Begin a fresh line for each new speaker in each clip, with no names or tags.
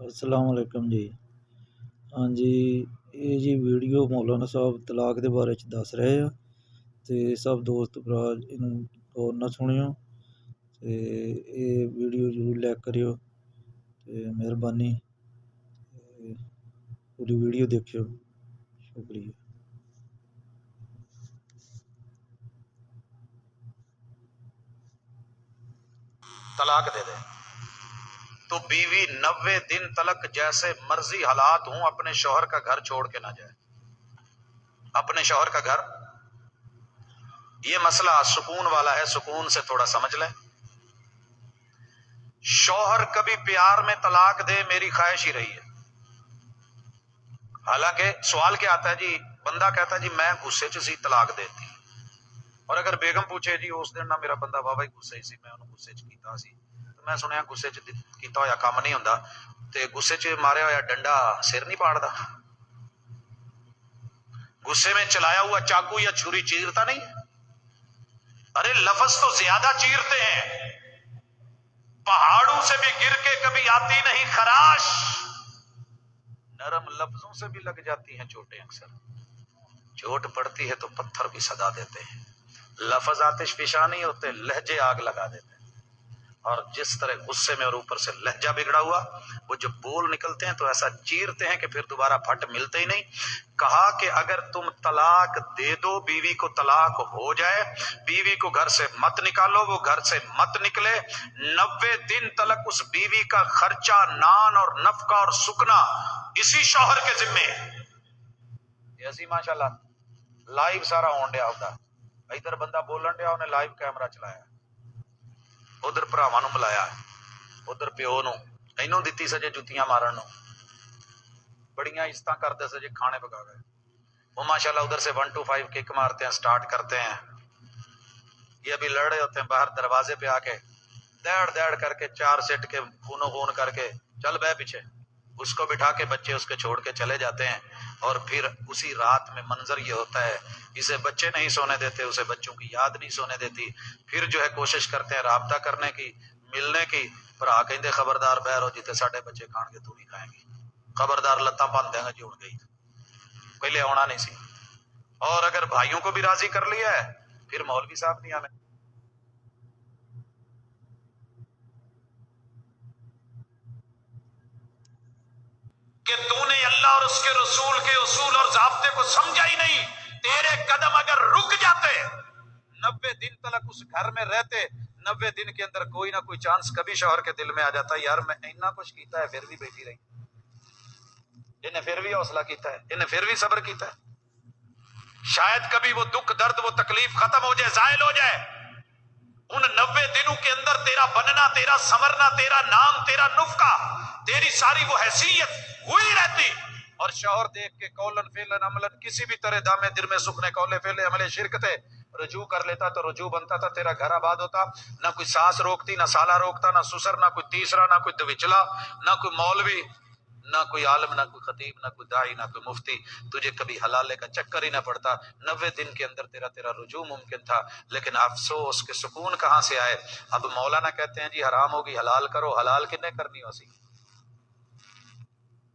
अस्सलाम वालेकुम जी। हाँ जी, ये जी वीडियो मौलाना साहब तलाक दे बारे च दस रहे आ ते सब दोस्त भरा इनू गौर नाल सुनियो ते ये वीडियो जरूर लाइक करियो ते मेहरबानी ते पूरी वीडियो देखियो। शुक्रिया।
तलाक दे दे तो बीवी 90 दिन तलक जैसे मर्जी हालात हों अपने शौहर का घर छोड़ के ना जाए। अपने शौहर का घर, ये मसला सुकून वाला है, सुकून से थोड़ा समझ लें। शौहर कभी प्यार में तलाक दे मेरी ख्वाहिश ही रही है। हालांकि सवाल क्या आता है जी, बंदा कहता है जी मैं गुस्से च सी तलाक देती, और अगर बेगम पूछे जी उस दिन ना मेरा बंदा वावा ही गुस्से सी, मैं उन्होंने गुस्से च कीता सी, तो मैं सुनिया गुस्से च कीता होया काम नहीं हुंदा ते गुस्से च मारे होया डंडा सिर नहीं पाड़दा। गुस्से में चलाया हुआ चाकू या छुरी चीरता नहीं है। अरे लफ्ज तो ज्यादा चीरते हैं, पहाड़ों से भी गिर के कभी आती नहीं खराश, नरम लफ्जों से भी लग जाती हैं चोटें अक्सर, चोट पड़ती है तो पत्थर भी सदा देते हैं। लफ्ज आतिश फिशा नहीं होते, लहजे आग लगा देते हैं। और जिस तरह गुस्से में और ऊपर से लहजा बिगड़ा हुआ, वो जब बोल निकलते हैं तो ऐसा चीरते हैं कि फिर दोबारा फट मिलते ही नहीं। कहा कि अगर तुम तलाक दे दो, बीवी को तलाक हो जाए, बीवी को घर से मत निकालो, वो घर से मत निकले, 90 दिन तलक उस बीवी का खर्चा, नान और नफका और सुकना इसी शौहर के जिम्मे। ऐसी माशाल्लाह लाइव सारा होन दिया होता, इधर बंदा बोलन दिया, उन्हें लाइव कैमरा चलाया, उधर भरावां नूं मिलाया, उधर प्यो नूं, इनू दित्ती सजे जुत्तियां मारन नूं, बड़ियां इज्जतां करदे सजे खाने पका गए। वो माशाल्लाह उधर से 1 to 5 किक मारते हैं, स्टार्ट करते हैं। ये अभी लड़ रहे होते हैं बाहर दरवाजे पे आके, दौड़ दौड़ करके 4 सेट के खूनो खून करके चल बह पीछे, उसको बिठा के बच्चे उसके छोड़ के चले जाते हैं। और फिर उसी रात में मंजर ये होता है, इसे बच्चे नहीं सोने देते, उसे बच्चों की याद नहीं सोने देती। फिर जो है कोशिश करते हैं राबता करने की, मिलने की, भरा कहते खबरदार बहर हो जिते साढ़े बच्चे खाएंगे तू नहीं खाएंगी, खबरदार लत्ता बन देंगे जी, उड़ गई पहले आना नहीं सी। और अगर भाइयों को भी राजी कर लिया है फिर मौलवी साहब नहीं आने। कि तूने अल्लाह और उसके रसूल के उसूल और ज़ाब्ते को समझा ही नहीं, तेरे कदम अगर रुक जाते, 90 दिन तक उस घर में रहते, 90 दिन के अंदर कोई ना कोई चांस कभी शौहर के दिल में आ जाता, यार मैं इतना कुछ कीता है फिर भी बैठी रही, इन्हें फिर भी हौसला कीता है, इन्हें फिर भी सब्र कीता है। शायद कभी वो दुख दर्द वो तकलीफ खत्म हो जाए, जायल हो जाए। उन 90 दिनों के अंदर तेरा बनना, तेरा समरना, तेरा नाम, तेरा नुफ्का, तेरी सारी वो हैसियत हुई रहती। और शौहर देख के कौलन फेलन अमलन किसी भी तरह दामे दिल में सुखने कौले फेले अमले शिरकते रुजू कर लेता तो रुजू बनता था, तेरा घर आबाद होता। ना कोई सास रोकती, ना साला रोकता, ना सुसर, ना कोई तीसरा, ना कोई दविचला, ना कोई मौलवी, ना कोई आलम, ना कोई खतीब, ना कोई दाई, ना कोई मुफ्ती, तुझे कभी हलाले का चक्कर ही ना पड़ता। 90 दिन के अंदर तेरा रुजू मुमकिन था। लेकिन अफसोस के सुकून कहां से आए। अब मौलाना कहते हैं जी हराम होगी हलाल करो, हलाल किन्ने करनी हो सी।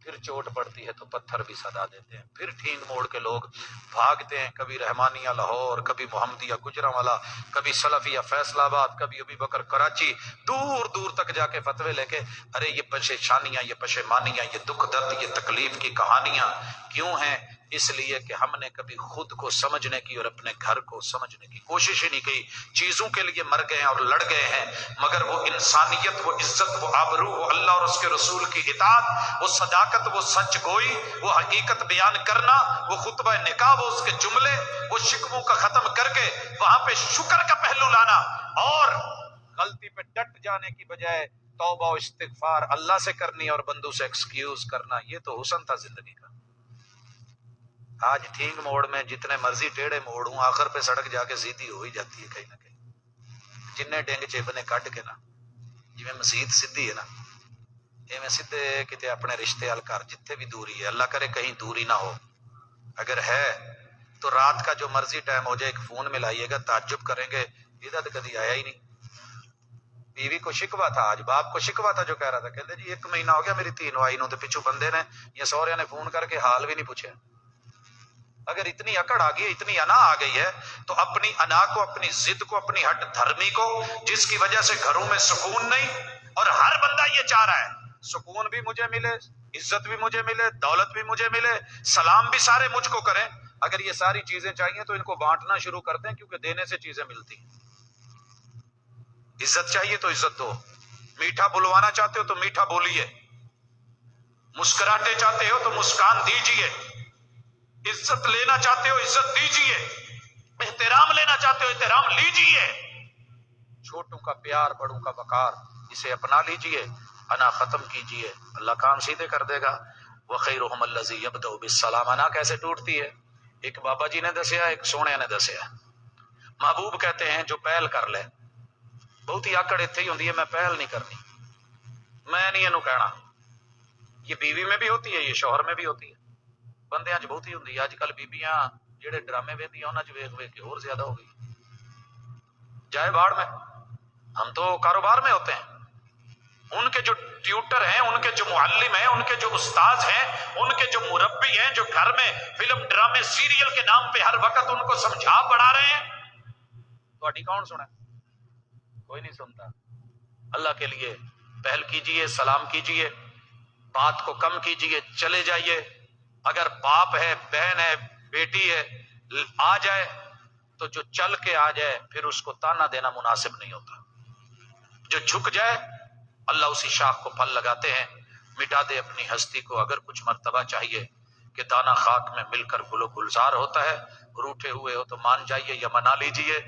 फिर चोट पड़ती है तो पत्थर भी सदा देते हैं, फिर ठींग मोड़ के लोग भागते हैं, कभी रहमानिया लाहौर, कभी मोहम्मदिया गुजरांवाला, कभी सलफिया फैसलाबाद, कभी अबू बकर कराची, दूर दूर तक जाके फतवे लेके। अरे ये परेशानियां, ये पशेमानियां, ये दुख दर्द, ये तकलीफ की कहानियां क्यों हैं? इसलिए कि हमने कभी खुद को समझने की और अपने घर को समझने की कोशिश ही नहीं की। चीजों के लिए मर गए हैं और लड़ गए हैं, मगर वो इंसानियत, वो इज्जत, वो आबरू, वो अल्लाह और उसके रसूल की इताअत, वो सदाकत, वो सच गोई, वो हकीकत बयान करना, वो खुतबा निकाह, वो उसके जुमले, वो शिकवों का खत्म करके वहां पे शुक्र का पहलू लाना, और गलती पे डट जाने की बजाय तौबा और इस्तिगफार अल्लाह से करनी और बंदों से एक्सक्यूज करना, ये तो हुस्न था जिंदगी का। आज ठीक मोड़ में जितने मर्जी टेढ़े मोड़ हूं, आखिर पे सड़क जाके सीधी हो ही जाती है कहीं ना कहीं। जिन्ने डेंग चेबने कट के ना, जिवें मसीत सीधी है ना, इवें सीधे किते अपने रिश्ते वाल घर जिथे भी दूरी है, अल्लाह करे कहीं दूरी ना हो, अगर है तो रात का जो मर्जी टाइम हो जाए एक फोन मिलाइएगा, ताज्जुब करेंगे इधर तो कभी आया ही नहीं। بیوی کو شکوا تھا، آج باپ کو شکوا تھا، جو کہہ رہا تھا کہتے جی 1 مہینہ ہو گیا میری دھی نو آئی نو تے پچھو بندے نے یا سوریا نے فون کر کے حال بھی نہیں پوچھا۔ اگر اتنی اکڑ آ گئی ہے، اتنی انا آ گئی ہے، تو اپنی انا کو، اپنی ضد کو، اپنی ہٹ دھرمی کو، جس کی وجہ سے گھروں میں سکون نہیں، اور ہر بندہ یہ چاہ رہا ہے سکون بھی مجھے ملے، عزت بھی مجھے ملے، دولت بھی مجھے ملے، سلام بھی سارے مجھ کو کریں۔ اگر یہ ساری چیزیں چاہیے تو ان کو بانٹنا شروع کر دیں، کیونکہ دینے سے چیزیں ملتی ہیں۔ عزت چاہیے تو عزت دو، میٹھا بلوانا چاہتے ہو تو میٹھا بولیے، مسکراتے چاہتے ہو تو مسکان دیجیے، عزت لینا چاہتے ہو عزت دیجیے، احترام لینا چاہتے ہو احترام لیجیے، چھوٹوں کا پیار بڑوں کا وقار اسے اپنا لیجیے، انا ختم کیجیے، اللہ کام سیدھے کر دے گا۔ وخیرہم الذی یبدأ بالسلام، انا کیسے ٹوٹتی ہے؟ ایک بابا جی نے دسیا، ایک سونے نے دسیا۔ محبوب کہتے ہیں جو پہل کر لے، بہت ہی آکڑ اتھے ہی ہوندی ہے، میں پہل نہیں کرنی، میں نہیں اینو کہنا۔ یہ بیوی میں بھی ہوتی ہے، یہ شوہر میں بھی ہوتی ہے، بندیاں چ بہت ہی ہوندی ہے۔ اج کل بیبیاں جڑے ڈرامے ویندیاں انہاں چ ویکھ ویکھ کے اور زیادہ ہو گئی۔ جائے باڑ میں، ہم تو کاروبار میں ہوتے ہیں، ان کے جو ٹیوٹر ہیں، ان کے جو معلم ہیں، ان کے جو استاذ ہیں، ان کے جو مربی ہیں، جو گھر میں فلم ڈرامے سیریل کے نام پہ ہر وقت ان کو سمجھا پڑھا رہے ہیں، تہاڈی کون سنے؟ کوئی نہیں سنتا۔ اللہ کے لیے پہل کیجئے، سلام کیجئے، بات کو کم کیجئے، چلے جائیے۔ اگر باپ ہے، بہن ہے، بیٹی ہے، آ جائے تو جو چل کے آ جائے پھر اس کو تانا دینا مناسب نہیں ہوتا۔ جو جھک جائے اللہ اسی شاخ کو پھل لگاتے ہیں، مٹا دے اپنی ہستی کو۔ اگر کچھ مرتبہ چاہیے کہ دانہ خاک میں مل کر گل و گلزار ہوتا ہے، روٹھے ہوئے ہو تو مان جائیے یا منا لیجئے۔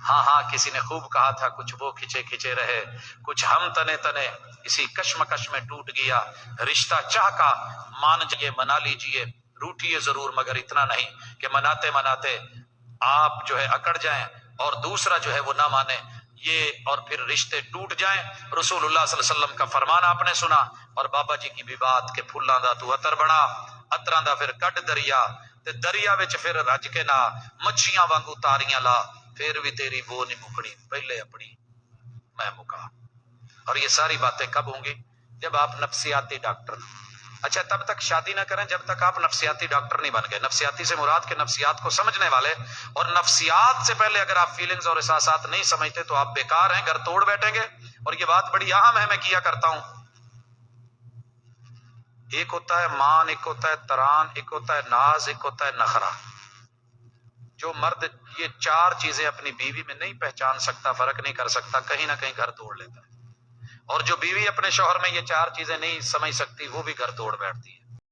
ہاں ہاں، کسی نے خوب کہا تھا کچھ وہ کھچے کھچے رہے، کچھ ہم تنے تنے، اسی کشمکش میں ٹوٹ گیا رشتہ چاہ کا، مان جائیے منا لیجئے، روٹھیے ضرور مگر اتنا نہیں کہ مناتے مناتے آپ جو ہے اکڑ جائیں اور دوسرا جو ہے وہ نہ مانے، یہ اور پھر رشتے ٹوٹ جائیں۔ رسول اللہ صلی اللہ علیہ وسلم کا فرمان آپ نے سنا، اور بابا جی کی بھی بات کہ پھلاں دا تو عطر بنا، عطراں دا پھر کڈ دریا، تے دریا وچ پھر رج کے نہ، مچھیاں وانگو تاریاں لا، پھر بھی تیری وہ نہیں مکڑی، پہلے اپنی میں مکا۔ اور یہ ساری باتیں کب ہوں گی؟ جب آپ نفسیاتی ڈاکٹر۔ اچھا، تب تک شادی نہ کریں جب تک آپ نفسیاتی ڈاکٹر نہیں بن گئے۔ نفسیاتی سے مراد کہ نفسیات کو سمجھنے والے، اور نفسیات سے پہلے اگر آپ فیلنگز اور احساسات نہیں سمجھتے تو آپ بیکار ہیں، گھر توڑ بیٹھیں گے۔ اور یہ بات بڑی اہم ہے، میں کیا کرتا ہوں۔ ایک ہوتا ہے مان، ایک ہوتا ہے تران، ایک ہوتا ہے ناز، ایک ہوتا ہے نخرہ۔ جو مرد یہ 4 چیزیں اپنی بیوی میں نہیں پہچان سکتا، فرق نہیں کر سکتا، کہیں نہ کہیں گھر توڑ لیتا ہے۔ اور جو بیوی اپنے شوہر میں یہ 4 چیزیں نہیں سمجھ سکتی، وہ بھی گھر توڑ بیٹھتی ہے۔